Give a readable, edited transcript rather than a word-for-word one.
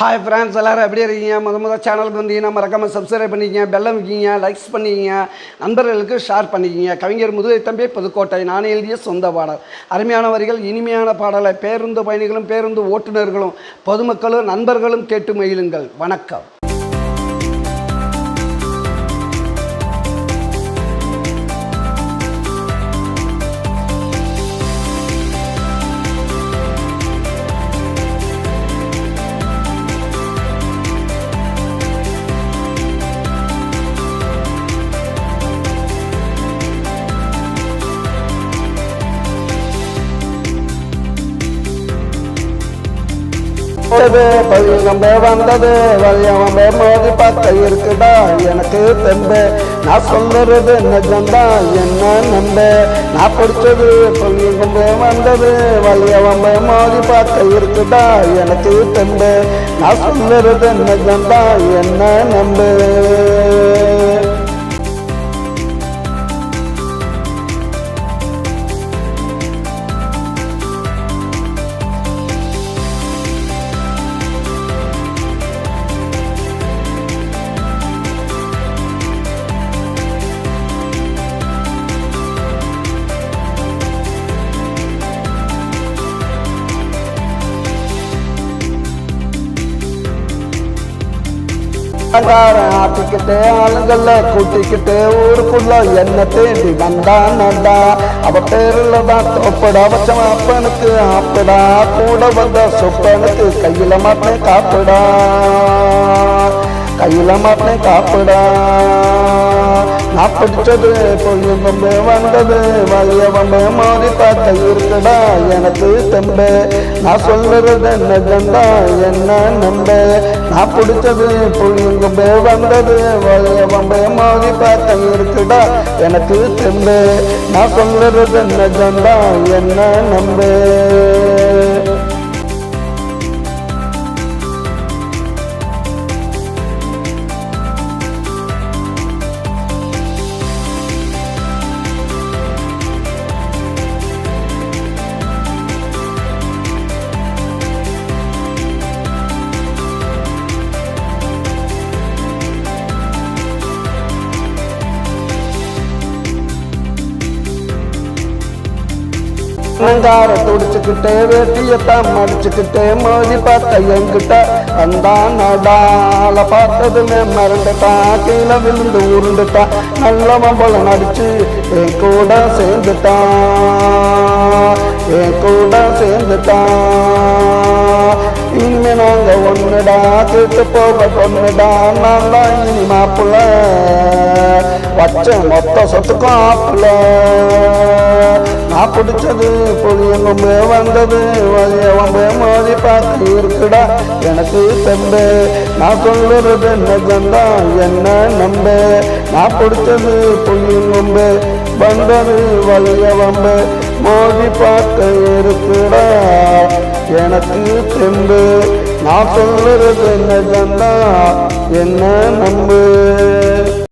Hi friends, எல்லோரும் எப்படி இருக்கீங்க? முதல் சேனலுக்கு வந்தீங்கன்னா மறக்காமல் சப்ஸ்கிரைப் பண்ணிக்கிங்க, பெல்லம் வைக்கிங்க, லைக்ஸ் பண்ணிக்கிங்க, நண்பர்களுக்கு ஷேர் பண்ணிக்கிங்க. கவிஞர் முதுகை தம்பி புதுக்கோட்டை. நான் எழுதிய சொந்த பாடல். அருமையான வரிகள், இனிமையான பாடலை பேருந்து பயணிகளும் பேருந்து ஓட்டுநர்களும் பொதுமக்களும் நண்பர்களும் கேட்டு மகிழுங்கள். வணக்கம். பழியம்பே வந்தது வழியம்பே மோதி பார்த்த இருக்குடா எனக்கு தெம்பு. நான் சொல்லுறது நிஜம்டா என்ன நம்ப. நான் பிடிச்சது பழியம்பே வந்தது வழியம்பே மோதி பார்த்த இருக்குடா எனக்கு தெம்பு. நான் சொல்லுறது நிஜம்டா என்ன நம்ப. ஆட்டிக்கிட்டே ஆளுங்கள கூட்டிக்கிட்டே ஊருக்குள்ள என்ன தேடி வந்தானடா. அவ பேருல தான் தோப்படா வச்சவன் அப்பனுக்கு ஆப்படா. கூட வந்த சொப்பனுக்கு கையில மாட்டேன் காப்படா, கையில மாட்டேன் காப்படா. நான் பிடிச்சது பொழுது வந்தது வழியவம்பே மோதி பார்த்த இருக்குடா எனக்கு தெம்பு. நான் சொல்லுறது நிஜம்டா என்ன நம்ப. நான் பிடிச்சது பொழுது வந்தது வழியவம்பே மோதி பார்த்த இருக்குடா எனக்கு தெம்பு. நான் சொல்லுறது நிஜம்டா என்ன நம்ப. நங்கார துடிச்சுக்கிட்டே வேட்டியத்தான் மடிச்சுக்கிட்டே மோதி பார்த்த என்கிட்ட வந்தான் நடால. பார்த்ததுமே மறந்துட்டான், கீழே விழுந்து உருண்டுட்டான். நல்லவன் போல நடிச்சு என் கூட சேர்ந்துட்டான், என் கூட சேர்ந்துட்டான். இனிமே நாங்க ஒண்ணுடா, கேட்டு போக பொண்ணுடா. நான் தான் இனி மாப்பிள்ள வச்ச மொத்த சொத்துக்கும் ஆப்பிள்ள. நான் பிடிச்சது பொழியம்பே வந்தது வழியவம்பே மோதி பார்த்து இருக்குடா எனக்கு தெம்பு. நான் சொல்லுறது நிஜம்டா என்ன நம்ப. நான் பிடிச்சது பொழியம்பே வந்தது வழியவம்பே மோதி பார்த்து இருக்குடா எனக்கு தெம்பு. நான் சொல்லுறது நிஜம்டா என்ன நம்பு.